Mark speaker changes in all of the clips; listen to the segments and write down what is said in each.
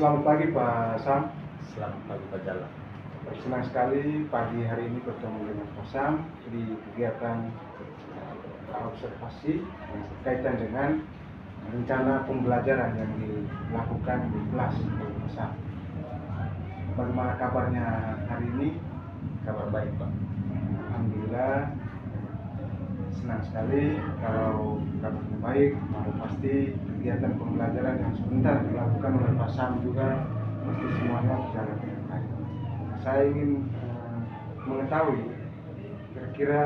Speaker 1: Selamat pagi Pak Sam.
Speaker 2: Selamat pagi Pak Jala.
Speaker 1: Senang sekali pagi hari ini bertemu dengan Pak Sam di kegiatan observasi yang berkaitan dengan rencana pembelajaran yang dilakukan di kelas oleh Pak Sam. Bagaimana kabarnya hari ini?
Speaker 2: Kabar baik Pak.
Speaker 1: Alhamdulillah, senang sekali kalau kabarnya baik. Maka pasti kegiatan pembelajaran yang sebentar dilakukan oleh Pak Sam juga pasti semuanya berjalan dengan baik. Saya ingin mengetahui kira-kira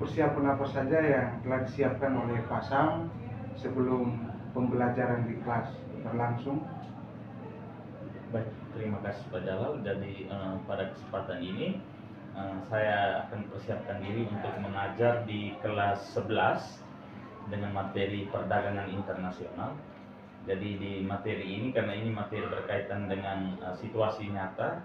Speaker 1: persiapan apa saja yang telah disiapkan oleh Pak Sam sebelum pembelajaran di kelas berlangsung.
Speaker 2: Baik, terima kasih Pak Jalal. Jadi pada kesempatan ini saya akan persiapkan diri untuk mengajar di kelas 11 dengan materi perdagangan internasional. Jadi di materi ini, karena ini materi berkaitan dengan situasi nyata,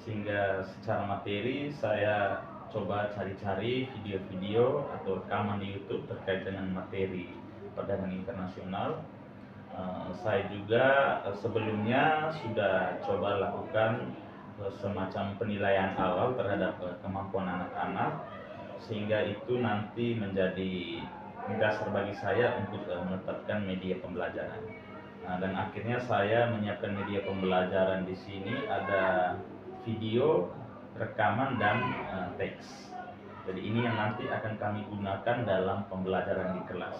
Speaker 2: sehingga secara materi saya coba cari-cari video-video atau rekaman di YouTube terkait dengan materi perdagangan internasional. Saya juga sebelumnya sudah coba lakukan semacam penilaian awal terhadap kemampuan anak-anak, sehingga itu nanti menjadi dasar bagi saya untuk menetapkan media pembelajaran. Dan akhirnya saya menyiapkan media pembelajaran di sini ada video, rekaman, dan teks. Jadi ini yang nanti akan kami gunakan dalam pembelajaran di kelas.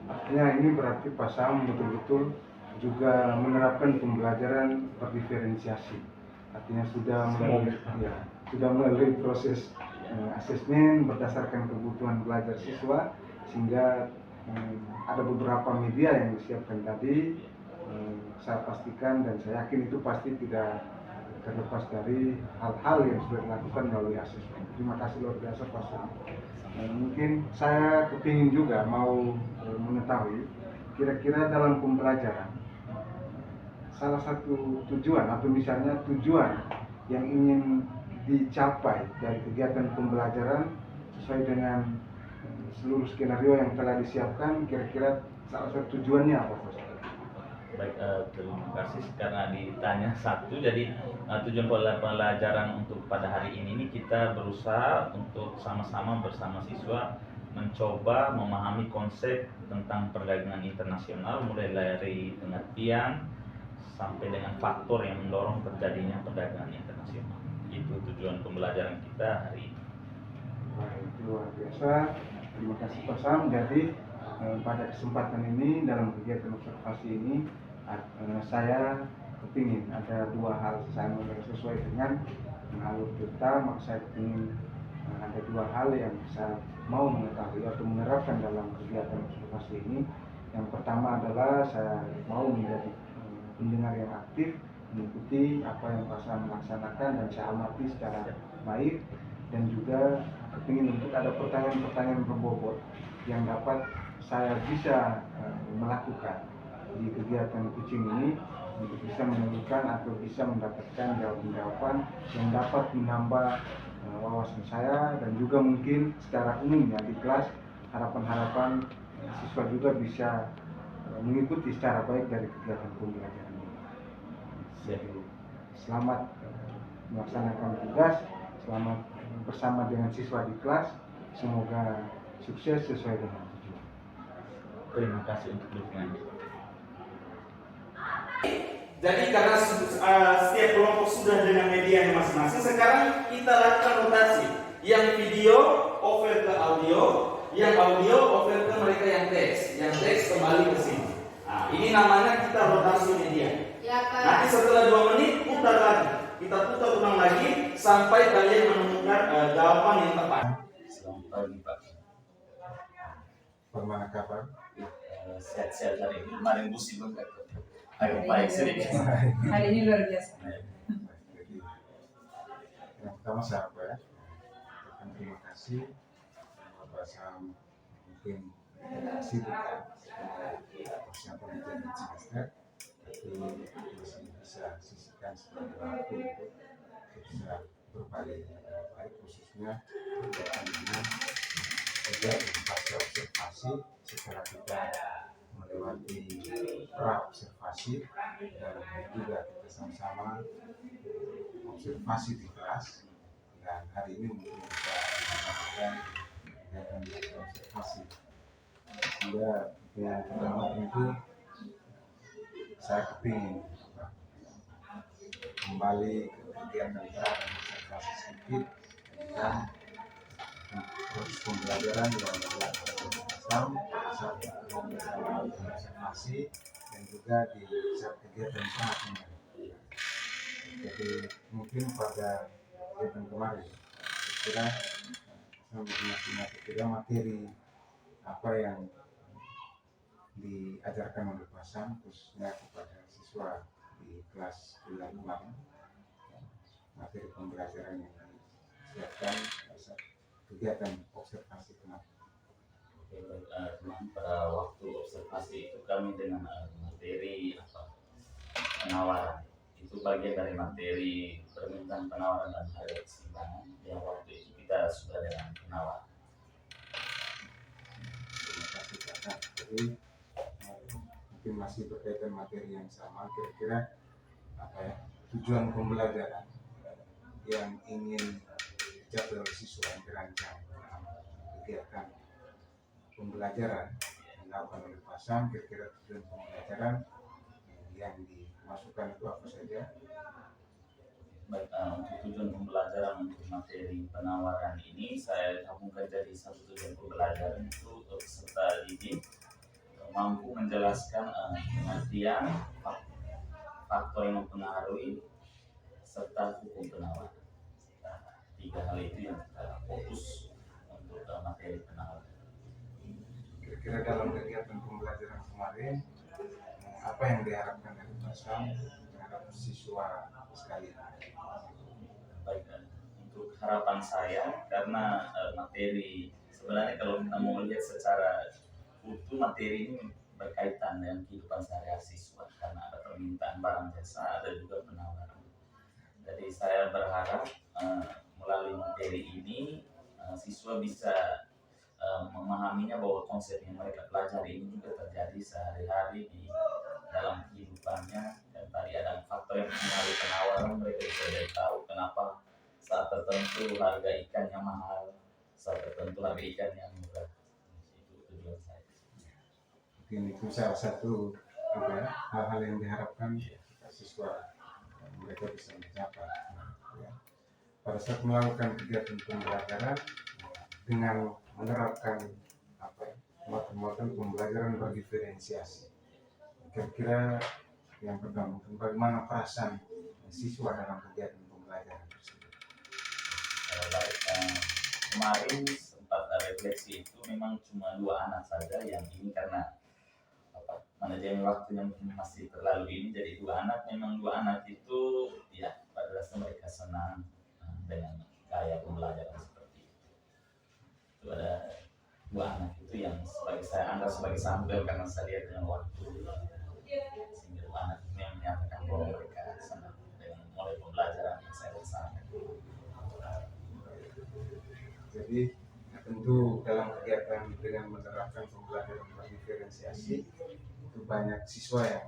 Speaker 1: Artinya ini berarti Pak Sam betul-betul juga menerapkan pembelajaran berdiferensiasi. Artinya sudah melalui proses asesmen berdasarkan kebutuhan belajar siswa, sehingga ada beberapa media yang disiapkan tadi. Saya pastikan dan saya yakin itu pasti tidak terlepas dari hal-hal yang sudah dilakukan melalui asesmen. Terima kasih luar biasa Pak Sam. Mungkin saya kepingin juga mau mengetahui kira-kira dalam pembelajaran salah satu tujuan atau misalnya tujuan yang ingin dicapai dari kegiatan pembelajaran sesuai dengan seluruh skenario yang telah disiapkan, kira-kira salah satu tujuannya apa Pak?
Speaker 2: Baik, terima kasih karena ditanya satu. Jadi tujuan pelajaran untuk pada hari ini kita berusaha untuk sama-sama bersama siswa mencoba memahami konsep tentang perdagangan internasional, mulai dari pengertian sampai dengan faktor yang mendorong terjadinya perdagangan internasional. Itu tujuan pembelajaran kita hari ini.
Speaker 1: Baik, luar biasa. Terima kasih Pak Sam. Jadi pada kesempatan ini dalam kegiatan observasi ini saya kepingin ada dua hal. Saya sesuai dengan alur kita, maka saya kepingin ada dua hal yang saya mau mengetahui atau menerapkan dalam kegiatan observasi ini. Yang pertama adalah saya mau menjadi pendengar yang aktif, mengikuti apa yang Pak Sam laksanakan dan saya amati secara baik, dan juga kepingin untuk ada pertanyaan-pertanyaan berbobot yang dapat saya bisa melakukan di kegiatan kucing ini untuk bisa menemukan atau bisa mendapatkan jawaban-jawaban yang dapat menambah wawasan saya, dan juga mungkin secara umumnya di kelas harapan-harapan siswa juga bisa mengikuti secara baik dari kegiatan pembelajaran ini. Jadi selamat melaksanakan tugas, selamat bersama dengan siswa di kelas, semoga sukses sesuai dengan tujuan.
Speaker 2: Terima kasih untuk dukungannya.
Speaker 3: Jadi karena setiap kelompok sudah dengan medianya masing-masing, sekarang kita lakukan rotasi. Yang video over ke audio, yang audio over ke mereka yang teks, yang teks kembali ke sini. Nah, ini namanya kita rotasi media.
Speaker 4: Ya, Pak.
Speaker 3: Nanti setelah 2 menit putar lagi, kita putar ulang lagi sampai kalian menemukan jawaban yang tepat.
Speaker 2: Selamat pagi Pak.
Speaker 1: Bagaimana kabar?
Speaker 2: Sehat-sehat hari ini. Kemarin musibah agak baik sedikit.
Speaker 4: Hari ini luar biasa.
Speaker 1: Jadi, yang pertama saya terima kasih Pak Sam, mungkin sibuk persiapan ujian semester, tapi masih bisa sisihkan setelah waktu untuk bisa berbalik baik, khususnya berkaitan dengan kegiatan pasca observasi setelah kita mulai melewati pra observasi dan juga kita sama-sama observasi di kelas, dan hari ini mungkin bisa dilakukan kegiatan observasi. Sehingga yang pertama tentu saya kepingin kembali ke kegiatan observasi sedikit tentang proses pembelajaran yang dilakukan bersama saat observasi dan juga di saat kegiatan sangat. Jadi mungkin pada kegiatan kemarin kira kira materi apa yang diajarkan oleh Pak Sam khususnya kepada siswa di kelas 9 kemarin, materi pembelajaran yang disiapkan saat kegiatan observasi kemarin.
Speaker 2: Pada waktu observasi itu kami dengan materi penawaran, itu bagian dari materi permintaan penawaran dan harga keseimbangan yang waktu itu kita sudah dengan penawaran.
Speaker 1: Terima kasih Kakak. Jadi mungkin masih berkaitan materi yang sama, kira-kira tujuan pembelajaran yang ingin dicapai oleh siswa yang dirancang dalam kegiatan pembelajaran yang dilakukan oleh Pak Sam, kira-kira tujuan pembelajaran yang dimasukkan itu apa saja?
Speaker 2: Baik, untuk tujuan pembelajaran untuk materi penawaran ini saya gabungkan jadi satu tujuan pembelajaran itu peserta didik mampu menjelaskan pengertian faktor yang mempengaruhi serta hukum penawaran. Tiga hal itu yang kita fokus untuk materi penawaran.
Speaker 1: Kira-kira dalam kegiatan pembelajaran kemarin apa yang diharapkan dari Pak Sam terhadap siswa sekalian?
Speaker 2: Baik, untuk harapan saya karena materi sebenarnya kalau kita mau lihat secara utuh materi ini berkaitan dengan kehidupan sehari-hari siswa karena ada permintaan barang jasa, ada juga penawaran. Jadi saya berharap melalui materi ini siswa bisa memahaminya bahwa konsep yang mereka pelajari ini juga terjadi sehari-hari di dalam kehidupannya, dan tadi ada faktor yang mempengaruhi penawaran, mereka bisa jadi tahu kenapa saat tertentu harga ikannya mahal, saat tertentu harga ikannya murah. Itu tujuan saya.
Speaker 1: Mungkin itu salah satu hal-hal yang diharapkan siswa mereka bisa mencapai. Pada saat melakukan kegiatan pembelajaran dengan menerapkan model pembelajaran berdiferensiasi, kira-kira yang pertama bagaimana perasaan siswa dalam kegiatan pembelajaran tersebut?
Speaker 2: Baik, kemarin sempat refleksi itu memang cuma 2 anak saja yang ini karena manajemen waktunya mungkin masih terlalu ini, jadi 2 anak, memang 2 anak itu ya pada dasarnya mereka senang dengan gaya pembelajaran seperti itu. Itu ada 2 anak itu yang saya anggap sebagai sampel karena saya lihat dengan waktu, sehingga 2 anak ini yang menyatakan bahwa mereka senang dengan mulai pembelajaran yang saya laksanakan.
Speaker 1: Jadi tentu dalam kegiatan dengan menerapkan pembelajaran berdiferensiasi itu banyak siswa yang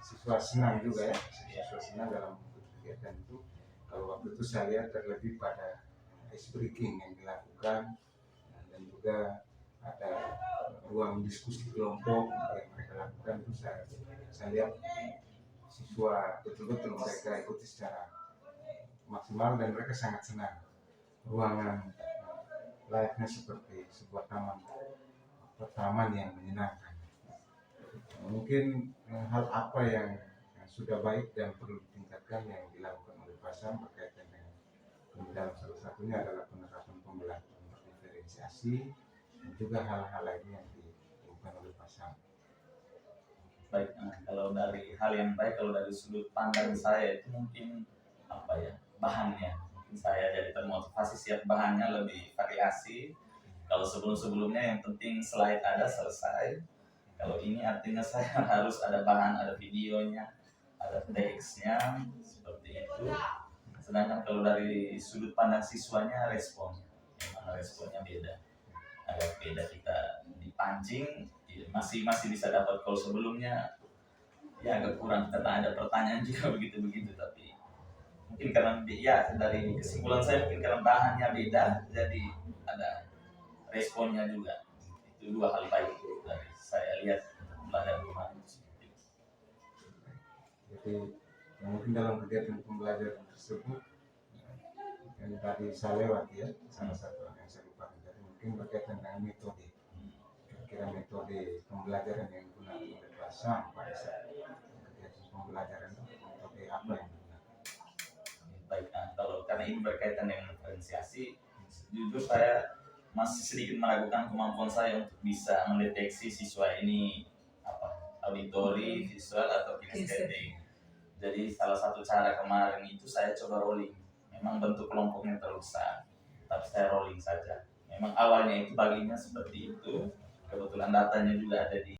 Speaker 1: siswa senang juga ya, siswa senang dalam kegiatan itu. Kalau waktu itu saya lihat terlebih pada ice breaking yang dilakukan, dan juga ada ruang diskusi kelompok yang mereka lakukan itu saya lihat siswa betul-betul mereka ikuti secara maksimal dan mereka sangat senang. Ruangan layaknya seperti sebuah taman yang menyenangkan. Mungkin hal apa yang sudah baik dan perlu ditingkatkan yang dilakukan oleh Pak Sam berkaitan dengan dalam salah satunya adalah penerapan pembelajaran berdiferensiasi dan juga hal-hal lainnya yang dilakukan oleh Pak Sam.
Speaker 2: Baik, kalau dari hal yang baik, kalau dari sudut pandang saya itu mungkin bahannya. Mungkin saya jadi termotivasi siap bahannya lebih variasi. Kalau sebelum-sebelumnya yang penting slide ada selesai. Kalau ini artinya saya harus ada bahan, ada videonya, ada teksnya, seperti itu. Sedangkan kalau dari sudut pandang siswanya responnya beda. Agak beda, kita dipancing Iya, masih bisa dapat. Kalau sebelumnya ya agak kurang karena ada pertanyaan juga begitu-begitu, tapi mungkin karena ya dari kesimpulan saya mungkin karena bahannya beda, jadi ada responnya juga. Itu dua hal baik dari saya lihat pembelajaran kemarin.
Speaker 1: Jadi mungkin dalam kegiatan pembelajaran tersebut yang tadi saya lewati ya, salah satu yang saya lupa, jadi mungkin berkaitan dengan metode, kira-kira metode pembelajaran yang digunakan oleh kelas pada saat kegiatan pembelajaran itu metode apa yang digunakan.
Speaker 2: Baik, kalau karena ini berkaitan dengan diferensiasi, jujur saya masih sedikit meragukan kemampuan saya untuk bisa mendeteksi siswa ini apa auditori, visual atau kinestetik. Jadi salah satu cara kemarin itu saya coba rolling. Memang bentuk kelompoknya terlalu besar, tapi saya rolling saja. Memang awalnya itu baginya seperti itu. Kebetulan datanya juga ada di